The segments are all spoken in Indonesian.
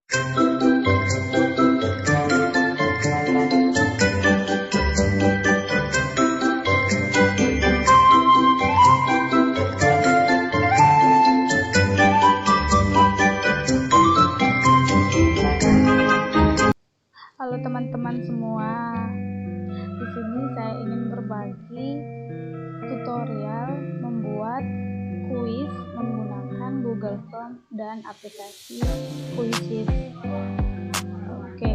Halo teman-teman semua, di sini saya ingin berbagi tutorial membuat kuis menggunakan Google Form dan aplikasi Quizizz. Oke,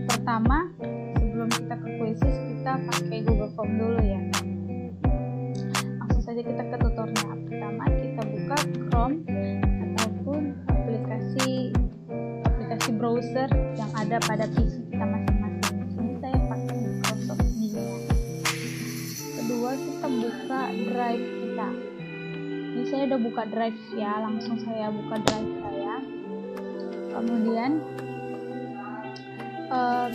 pertama sebelum kita ke Quizizz kita pakai Google Form dulu ya. Langsung saja kita ke tutorial. Pertama kita buka Chrome ataupun aplikasi browser yang ada pada PC kita masing-masing. Ini saya pakai Microsoft Media. Kedua kita buka Drive kita. Ini saya udah buka Drive ya, langsung saya buka Drive saya. Kemudian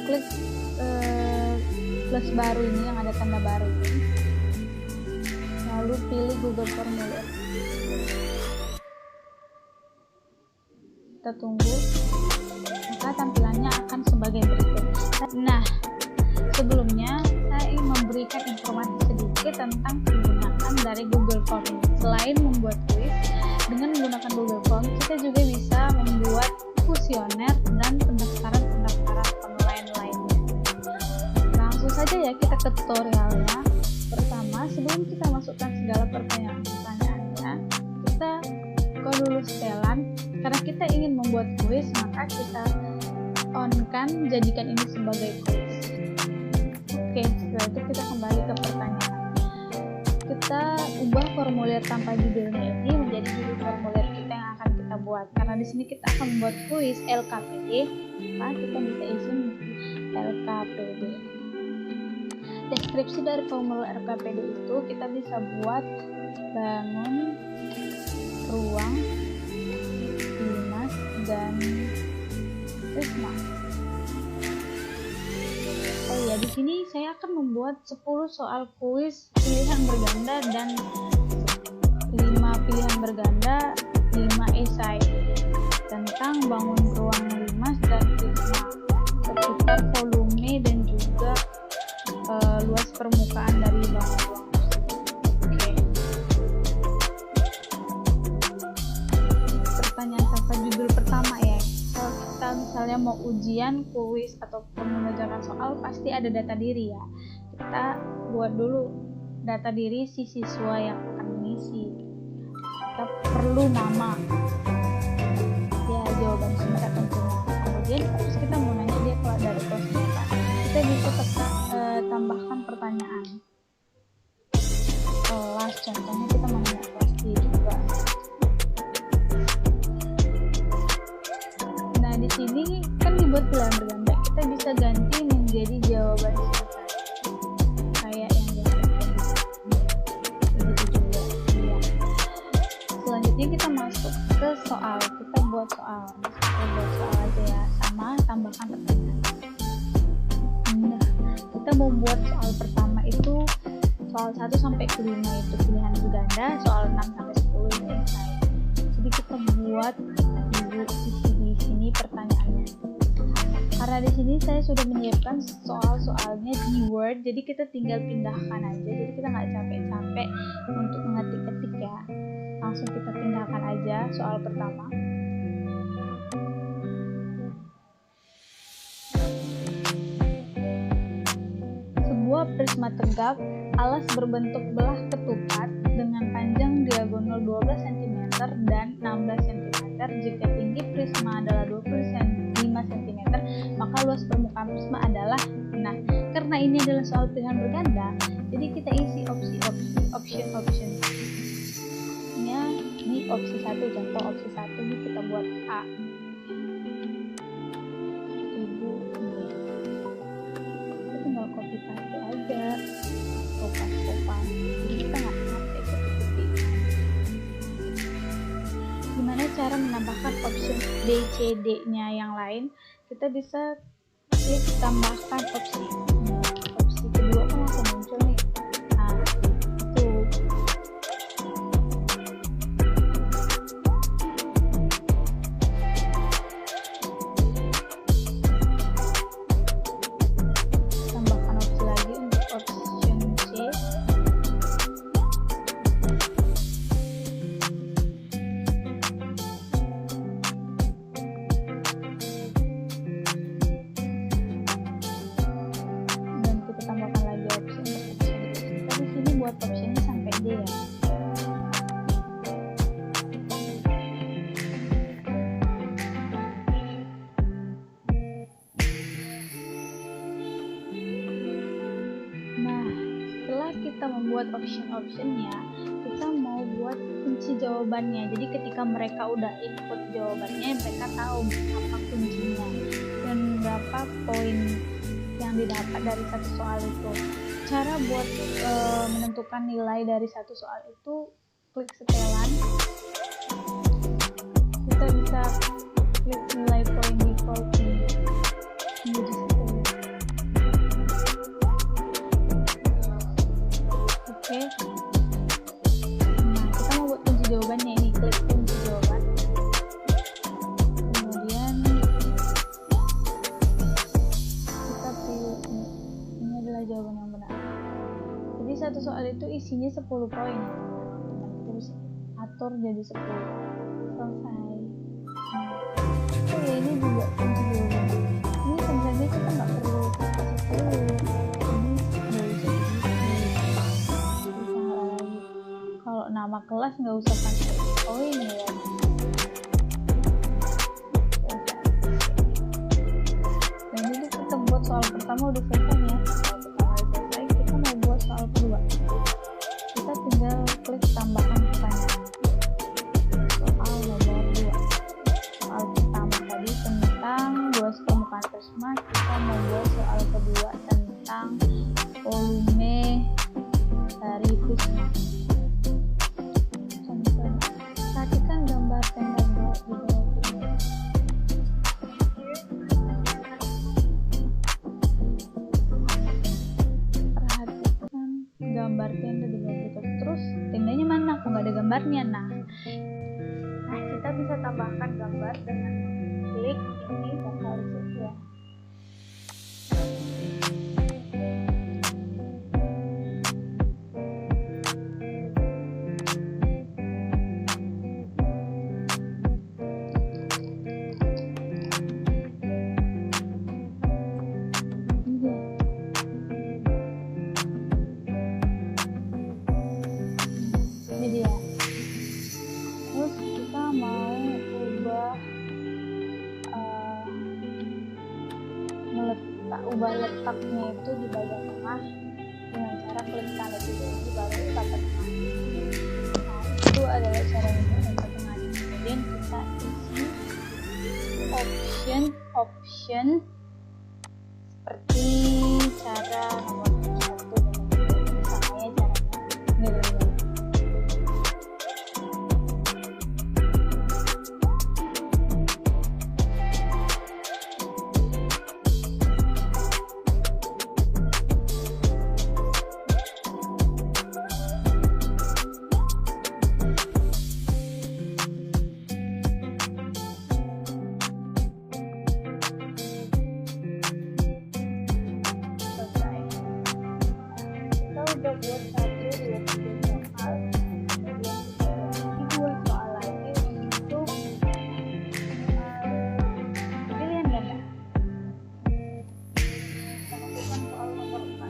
klik plus baru ini yang ada tanda baru ini. Lalu pilih Google Formulir. Kita tunggu. Maka tampilannya akan sebagai berikut. Nah, sebelumnya saya ingin memberikan informasi sedikit tentang penggunaan dari Google Form. Selain membuat kuis, dengan menggunakan Google Form kita juga bisa membuat kuesioner dan pendaftaran online lainnya. Langsung saja ya kita ke tutorialnya. Pertama, sebelum kita masukkan segala pertanyaannya, kita buka dulu setelan. Karena kita ingin membuat kuis, maka kita on-kan, jadikan ini sebagai kuis. Oke, setelah itu kita kembali ke pertanyaan. Kita ubah formulir tanpa judulnya ini menjadi judul formulir kita yang akan kita buat. Karena di sini kita akan membuat kuis LKPD, maka kita bisa isi LKPD. Deskripsi dari formulir LKPD itu kita bisa buat bangun ruang dan Prisma. Oh ya, di sini saya akan membuat 10 soal kuis pilihan berganda dan 5 pilihan berganda, 5 esai tentang bangun ruang limas dan Prisma seputar volume dan juga luas permukaan dari bangun ruang. Judul pertama ya, kalau kita misalnya mau ujian, kuis ataupun mengerjakan soal pasti ada data diri ya. Kita buat dulu data diri si siswa yang akan mengisi. Kita perlu nama ya, jawaban singkat tentunya. Kemudian terus kita mau nanya dia kalau dari kelas berapa, kita bisa tambahkan pertanyaan kelas, contohnya kita mau nanya kelas 3. Di sini kan dibuat pilihan berganda, kita bisa ganti menjadi jawaban singkat kayak yang begitu juga ya. Selanjutnya kita masuk ke soal, kita buat soal aja ya, sama tambahkan pertanyaan. Nah, kita mau buat soal pertama itu soal 1 sampai 5 itu pilihan berganda, soal 6 sampai 10 ini esai. Jadi kita buat dulu di sini pertanyaannya. Karena di sini saya sudah menyiapkan soal-soalnya di Word, jadi kita tinggal pindahkan aja. Jadi kita nggak capek-capek untuk mengetik-ketik ya. Langsung kita pindahkan aja soal pertama. Sebuah prisma tegak alas berbentuk belah ketupat dengan panjang diagonal 12 cm dan 16 cm. Jika tinggi prisma adalah 25 cm, maka luas permukaan prisma adalah. Nah, karena ini adalah soal pilihan berganda, jadi kita isi option. Ini opsi 1, contoh opsi 1 ini kita buat A. 1000 ini. Kita tinggal copy paste aja. Kopas. Jadi kita nggak capek ketik-ketik. Gimana cara menambahkan option B, C, D-nya yang lain? Kita bisa klik tambahkan opsi. Opsi kedua kan langsung muncul nih. Nah, itu. membuat option-optionnya, kita mau buat kunci jawabannya. Jadi ketika mereka udah input jawabannya, mereka tahu apa kuncinya dan berapa poin yang didapat dari satu soal itu. Cara buat menentukan nilai dari satu soal itu, klik setelan. Kita bisa klik nilai poin default menjadi 10. Oke. Nah, kita mau buat kunci jawabannya, ini klik kunci jawaban. Kemudian kita pilih ini adalah jawaban yang benar. Jadi satu soal itu isinya 10 poin. Nah, kita bisa atur jadi 10. Selesai. Ini juga kunci jawaban. Ini sebenarnya kita nggak perlu kasih kalau nama kelas nggak usah pakai poin ya. Dan ini kita buat soal pertama udah selesai ya. Soal pertama udah selesai, kita mau buat soal kedua. Kita tinggal klik tambahkan pertanyaan. Soal nomor 2. Soal pertama tadi tentang luas permukaan prisma, kita mau buat soal kedua tentang volume dari prisma. Perhatikan gambar tenda di bawah ini. Perhatikan gambar tenda di bawah itu. Terus tendanya mana? Kok nggak ada gambarnya? Nah, kita bisa tambahkan gambar dengan klik ini vokalisis ya. Ini dia. Terus kita mau ubah letaknya itu di bagian tengah dengan cara klik tanda titik ini baru tata tengah. Nah, itu adalah caranya tata tengah. Kemudian kita isi option seperti cara nomor 1 dan nomor 2. Sama ya caranya. Udah buat 1, 2, 3 soal. Kemudian kita lagi 2 soal lagi untuk pilihan ganda. Kita lakukan soal nomor 4.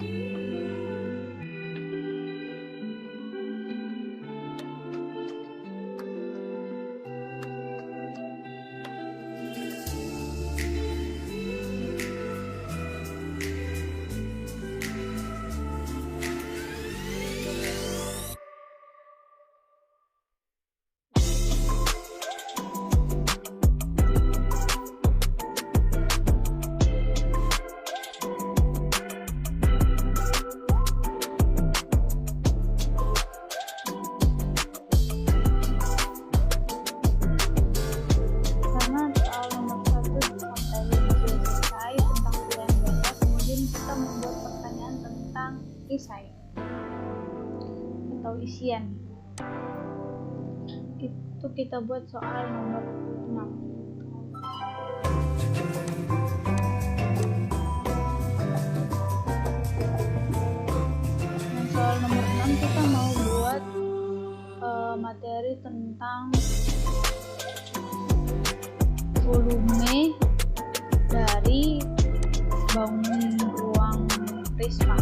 Isai atau isian itu kita buat soal nomor 6. Dan soal nomor 6 kita mau buat materi tentang volume dari bangun ruang prisma.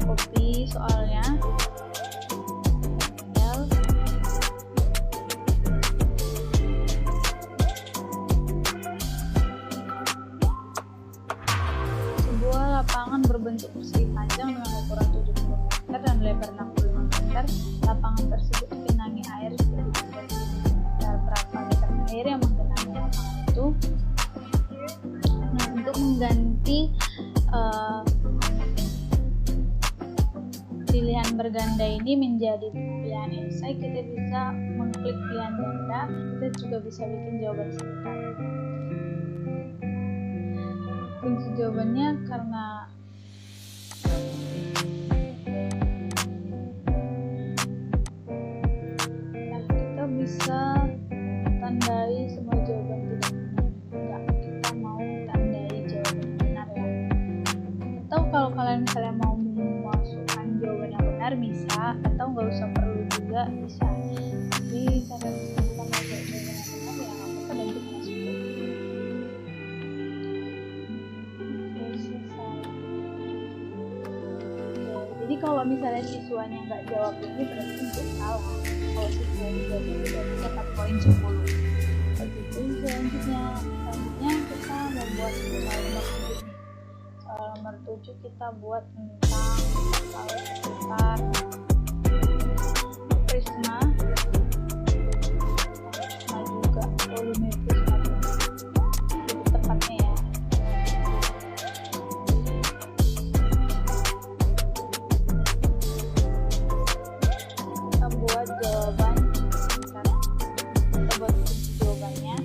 Copy soalnya, tinggal sebuah lapangan berbentuk persegi panjang dengan ukuran 70 meter lebar 65 meter. Lapangan tersebut digenangi air sekitar 30 meter. Berapa liter air yang menggenangi lapangan itu? Nah, untuk mengganti pilihan berganda ini menjadi pilihan esai, kita bisa mengklik pilihan ganda. Kita juga bisa bikin jawaban singkat. Kunci jawabannya karena kita bisa tandai semua jawaban tidak benar. Enggak, kita mau tandai jawaban benar ya. Atau kalau kalian misalnya mau memasukkan jawaban yang benar bisa, atau nggak usah perlu juga bisa. Tapi karena kita mau jawaban yang benar ya nggak apa-apa dan kita masukin. Jadi kalau misalnya siswanya nggak jawab ini berarti untuk salah. Kalau siswanya jawab ini berarti dapat poin 10. Begitu. Selanjutnya kita membuat soal nomor 7 nih. Soal nomor 7 kita buat tentang soal seputar prisma juga volume prisma. Itu tepatnya ya. Buat jawaban sekarang kita buat jawabannya.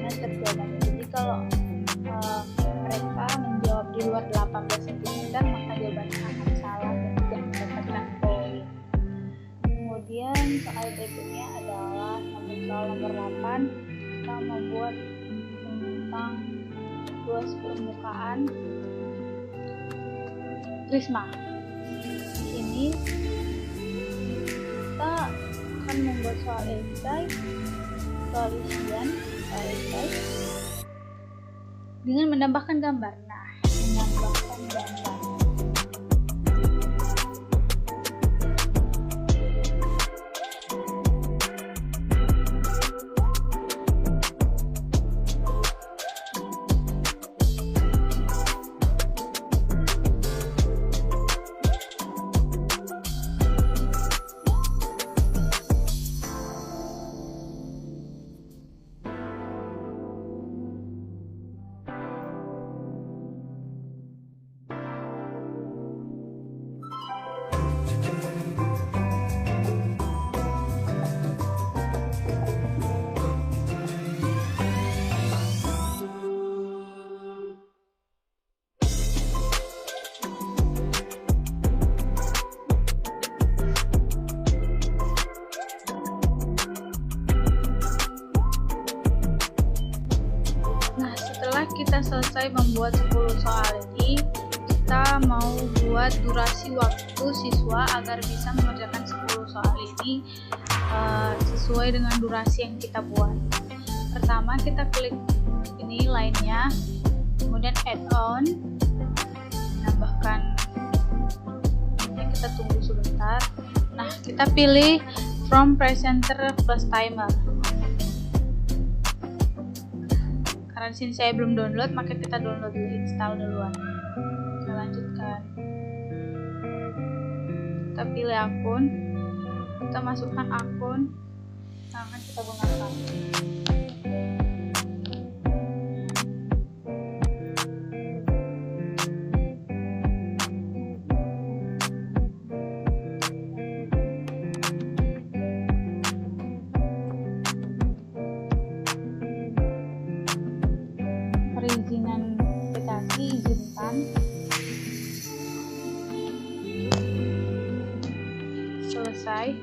Jawabannya. Jadi kalau mereka menjawab di luar 18 cm maka jawabannya akan salah dan tidak mendapatkan poin. Kemudian soal berikutnya adalah soal nomor 8. Kita membuat tentang luas permukaan prisma. Di sini kita akan membuat soal esai, soal isian, soal esai dengan menambahkan gambar. Nah, menambahkan gambar. Kita selesai membuat 10 soal ini, kita mau buat durasi waktu siswa agar bisa mengerjakan 10 soal ini sesuai dengan durasi yang kita buat. Pertama kita klik ini lainnya, kemudian add on, menambahkan ini, kita tunggu sebentar. Nah, kita pilih from presenter plus timer. Karena di sini saya belum download, maka kita download dulu, install duluan. Kita lanjutkan. Kita pilih akun, kita masukkan akun yang akan kita gunakan. Perizinan aplikasi izinkan. Selesai,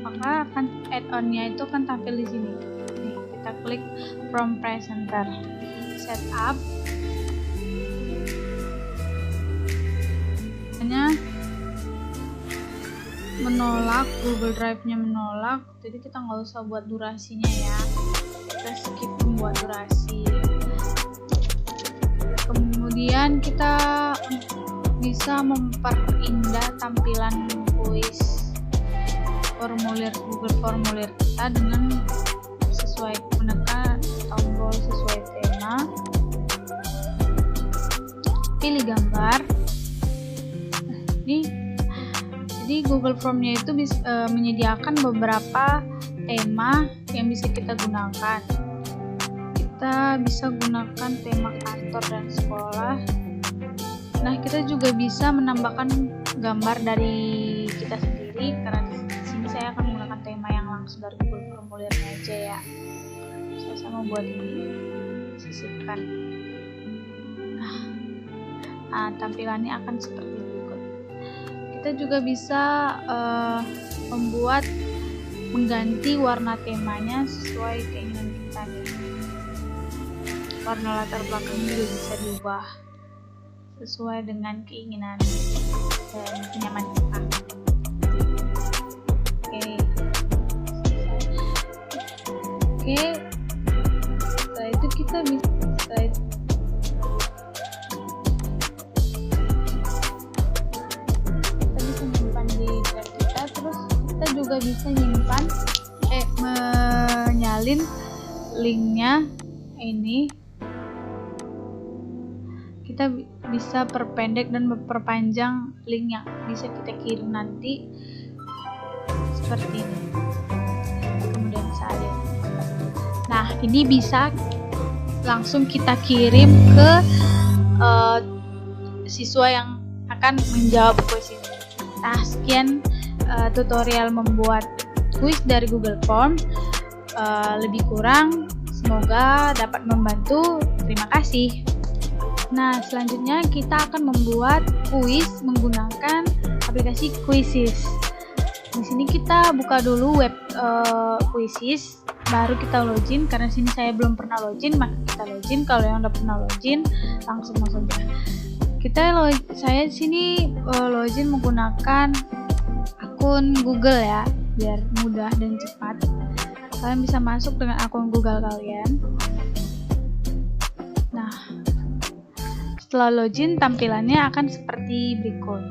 maka akan add-on-nya itu akan tampil di sini. Nih, kita klik from presenter, setup. Hanya menolak, Google Drive-nya menolak, jadi kita nggak usah buat durasinya ya. Kita skip membuat durasi. Kemudian kita bisa memperindah tampilan kuis formulir Google Formulir kita dengan menekan tombol sesuai tema, pilih gambar. Jadi Google Form-nya itu menyediakan beberapa tema yang bisa kita gunakan. Kita bisa gunakan tema kantor dan sekolah. Nah, kita juga bisa menambahkan gambar dari kita sendiri, karena di sini saya akan menggunakan tema yang langsung dari Google Formulirnya aja ya. Saya membuat ini, sisipkan. Nah, tampilannya akan seperti berikut. Kita juga bisa mengganti warna temanya sesuai keinginan kita nih. Warna latar belakang juga bisa diubah sesuai dengan keinginan dan kenyaman kita. Oke. Setelah itu kita bisa menyimpan di drive kita, terus kita juga bisa menyalin linknya ini. Kita bisa perpendek dan memperpanjang link yang bisa kita kirim nanti seperti ini, kemudian salin. Nah, ini bisa langsung kita kirim ke siswa yang akan menjawab kuis ini. Nah, sekian tutorial membuat kuis dari Google Form. Lebih kurang semoga dapat membantu. Terima kasih. Nah, selanjutnya kita akan membuat kuis menggunakan aplikasi Quizizz. Di sini kita buka dulu web Quizizz, baru kita login. Karena sini saya belum pernah login, maka kita login. Kalau yang udah pernah login, langsung masuk saja. Saya di sini login menggunakan akun Google ya, biar mudah dan cepat. Kalian bisa masuk dengan akun Google kalian. Nah, setelah login, tampilannya akan seperti berikut.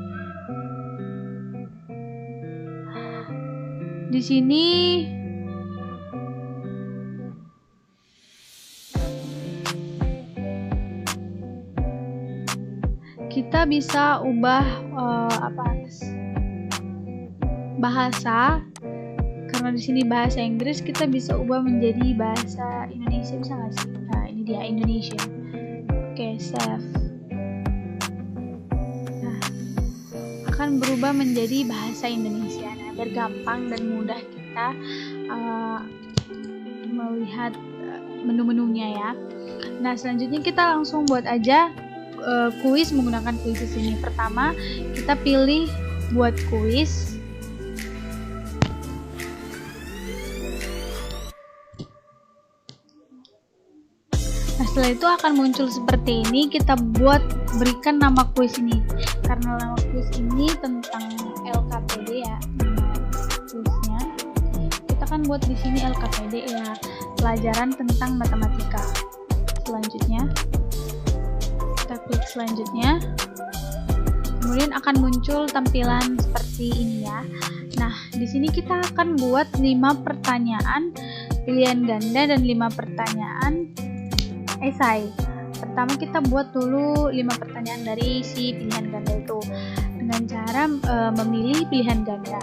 Di sini kita bisa ubah bahasa. Karena di sini bahasa Inggris, kita bisa ubah menjadi bahasa Indonesia, bisa nggak sih? Nah, ini dia Indonesia. Oke, save. Akan berubah menjadi bahasa Indonesia. Nah, biar gampang dan mudah kita melihat menu-menunya ya. Nah, selanjutnya kita langsung buat aja kuis menggunakan Quizizz ini. Pertama, kita pilih buat kuis. Nah, setelah itu akan muncul seperti ini. Kita berikan nama kuis ini. Karena nama kuis ini tentang LKPD ya, kuisnya. Kita kan buat di sini LKPD ya, pelajaran tentang matematika. Selanjutnya, kita klik selanjutnya. Kemudian akan muncul tampilan seperti ini ya. Nah, di sini kita akan buat 5 pertanyaan pilihan ganda dan 5 pertanyaan esai. Pertama, kita buat dulu 5 pertanyaan dari si pilihan ganda itu dengan cara memilih pilihan ganda.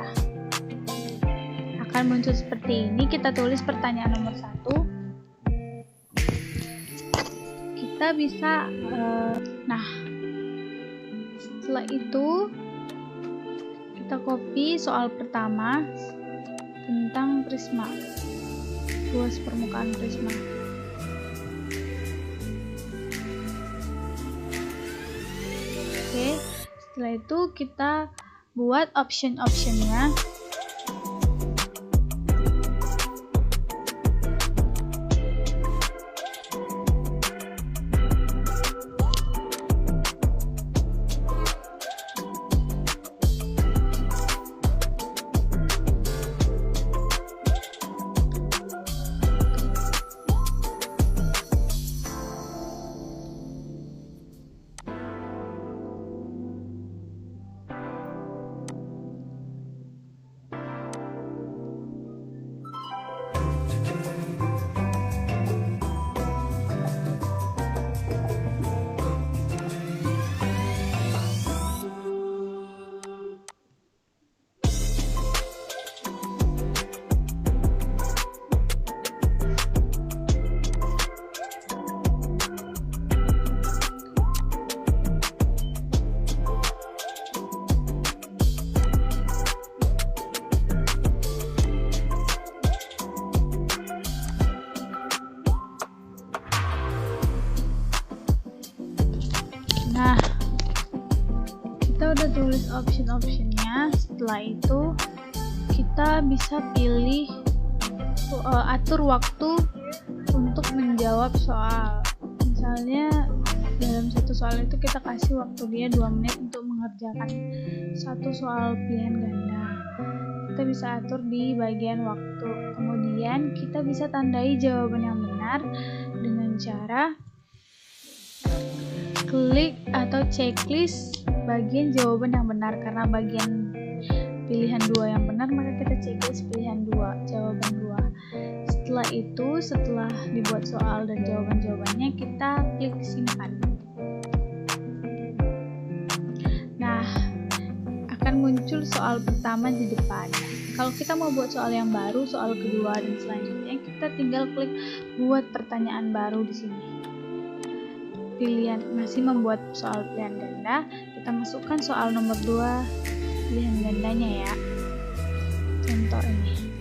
Akan muncul seperti ini. Kita tulis pertanyaan nomor 1. Kita bisa nah, setelah itu kita copy soal pertama tentang prisma, luas permukaan prisma. Oke, setelah itu kita buat option-optionnya. kita udah tulis option-optionnya. Setelah itu kita bisa pilih atur waktu untuk menjawab soal. Misalnya dalam satu soal itu kita kasih waktu dia 2 menit untuk mengerjakan satu soal pilihan ganda. Kita bisa atur di bagian waktu. Kemudian kita bisa tandai jawaban yang benar dengan cara klik atau checklist bagian jawaban yang benar. Karena bagian pilihan 2 yang benar, maka kita checklist pilihan 2, jawaban 2. Setelah itu, setelah dibuat soal dan jawaban-jawabannya, kita klik simpan. Nah, akan muncul soal pertama di depan. Kalau kita mau buat soal yang baru, soal kedua dan selanjutnya, kita tinggal klik buat pertanyaan baru di sini. Pilihan masih membuat soal pilihan ganda, kita masukkan soal nomor 2 pilihan gandanya ya. Contoh ini.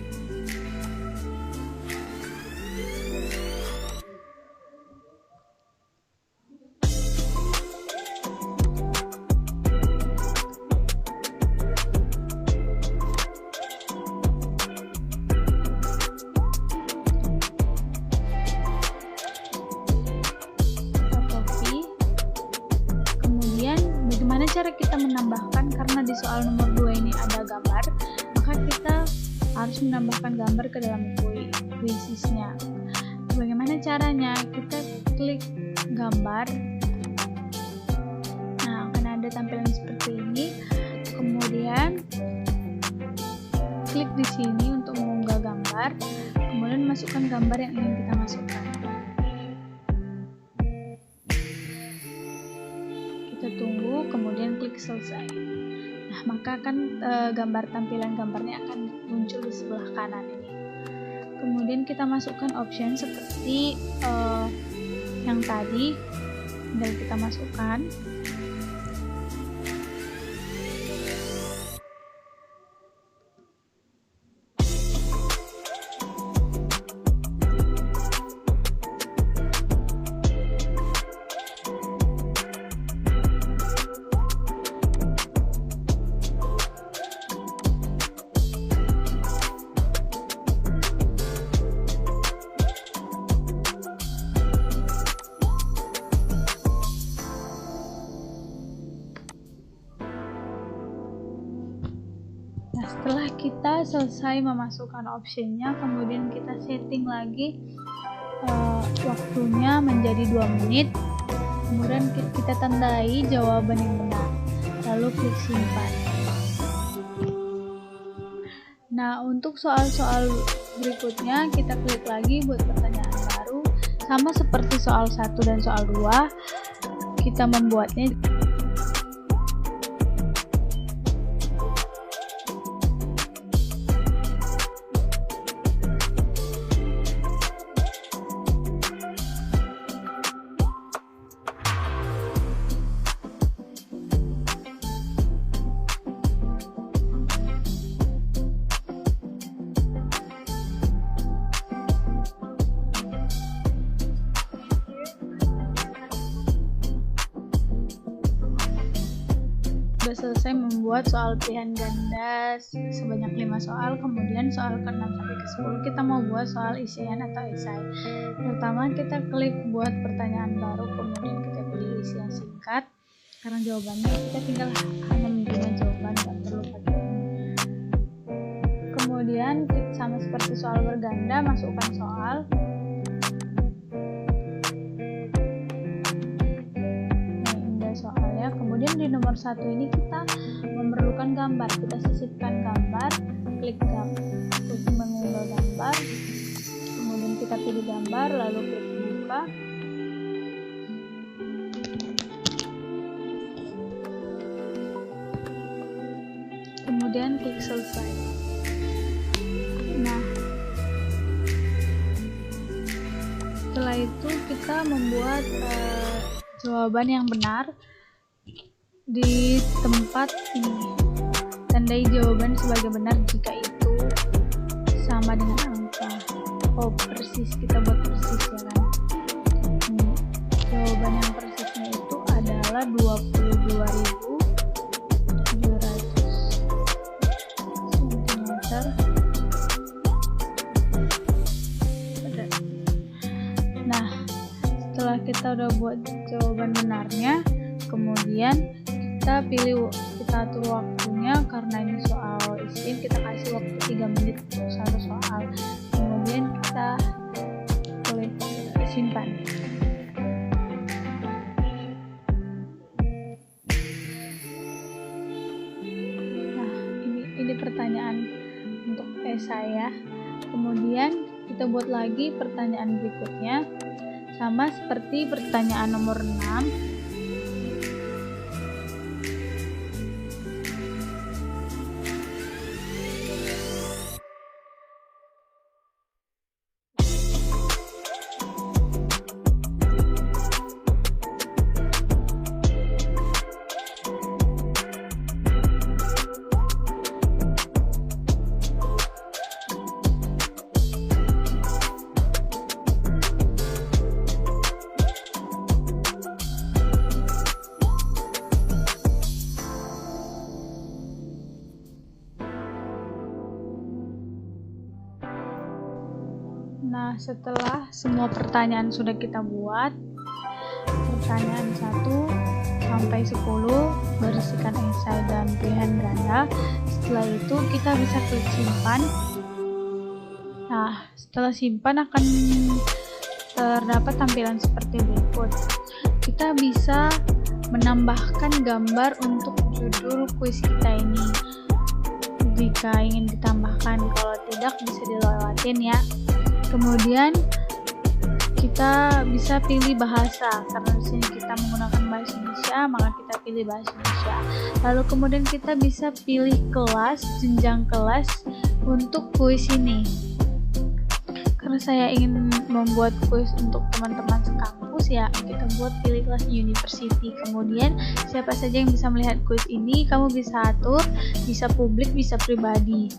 Bagaimana cara kita menambahkan, karena di soal nomor 2 ini ada gambar, maka kita harus menambahkan gambar ke dalam quizisnya. Bagaimana caranya? Kita klik gambar. Nah, akan ada tampilan seperti ini. Kemudian klik di sini untuk mengunggah gambar. Kemudian masukkan gambar yang ingin kita masukkan. Kita tunggu, kemudian klik selesai. Nah, maka kan gambar tampilan gambarnya akan muncul di sebelah kanan ini. Kemudian kita masukkan option seperti yang tadi, tinggal kita masukkan. Setelah kita selesai memasukkan optionnya, kemudian kita setting lagi waktunya menjadi 2 menit. Kemudian kita tandai jawaban yang benar, lalu klik simpan. Nah, untuk soal-soal berikutnya kita klik lagi buat pertanyaan baru. Sama seperti soal 1 dan soal 2, kita membuatnya selesai membuat soal pilihan ganda sebanyak 5 soal. Kemudian soal ke-6 sampai ke-10 kita mau buat soal isian atau esai. Pertama kita klik buat pertanyaan baru, kemudian kita pilih isi yang singkat. Karena jawabannya kita tinggal hanya menerima jawaban, tidak perlu pakai ini. Kemudian sama seperti soal berganda, masukkan soal. Kemudian di nomor 1 ini kita memerlukan gambar, kita sisipkan gambar, klik mengunggah gambar, kemudian kita pilih gambar, lalu klik buka. Kemudian klik selesai. Nah, setelah itu kita membuat jawaban yang benar di tempat ini. Tandai jawaban sebagai benar jika itu sama dengan angka. Oh, persis, kita buat persis ya kan. Jawaban yang persisnya itu adalah 22.000 kita udah buat jawaban benarnya, kemudian kita atur waktunya. Karena ini soal isin, kita kasih waktu 3 menit untuk satu soal, kemudian kita boleh simpan. Nah, ini pertanyaan untuk esai ya. Kemudian kita buat lagi pertanyaan berikutnya, sama seperti pertanyaan nomor 6. Nah, setelah semua pertanyaan sudah kita buat, pertanyaan 1 sampai 10 berisikan esai dan pilihan ganda. Setelah itu kita bisa klik simpan. Nah, setelah simpan akan terdapat tampilan seperti berikut. Kita bisa menambahkan gambar untuk judul kuis kita ini jika ingin ditambahkan, kalau tidak bisa dilewatin ya. Kemudian kita bisa pilih bahasa, karena di sini kita menggunakan bahasa Indonesia, maka kita pilih bahasa Indonesia. Lalu kemudian kita bisa pilih kelas, jenjang kelas untuk kuis ini. Karena saya ingin membuat kuis untuk teman-teman sekampus ya, kita buat pilih kelas university. Kemudian siapa saja yang bisa melihat kuis ini, kamu bisa atur, bisa publik, bisa pribadi.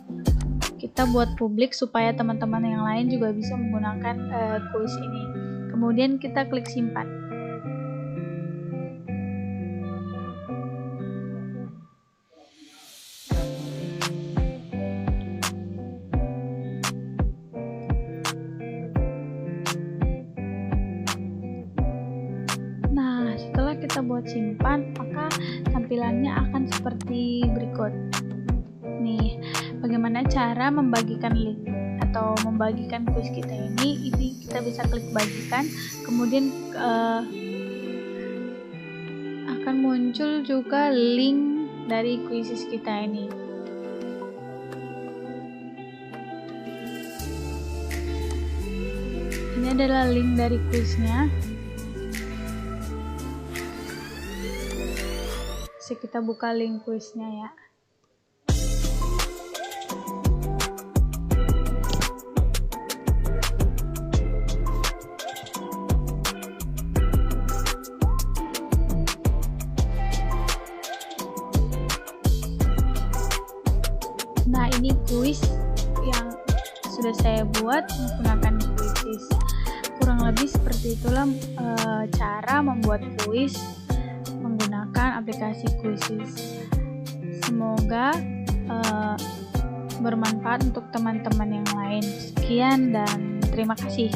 Kita buat publik supaya teman-teman yang lain juga bisa menggunakan kuis ini. Kemudian kita klik simpan. Nah, setelah kita buat simpan, maka tampilannya akan seperti berikut. Nih, bagaimana cara membagikan link atau membagikan kuis kita ini kita bisa klik bagikan, kemudian akan muncul juga link dari kuisis kita ini. Ini adalah link dari kuisnya. Bisa kita buka link kuisnya ya. Nah, ini kuis yang sudah saya buat menggunakan kuisis. Kurang lebih seperti itulah cara membuat kuis menggunakan aplikasi kuisis. Semoga bermanfaat untuk teman-teman yang lain. Sekian dan terima kasih.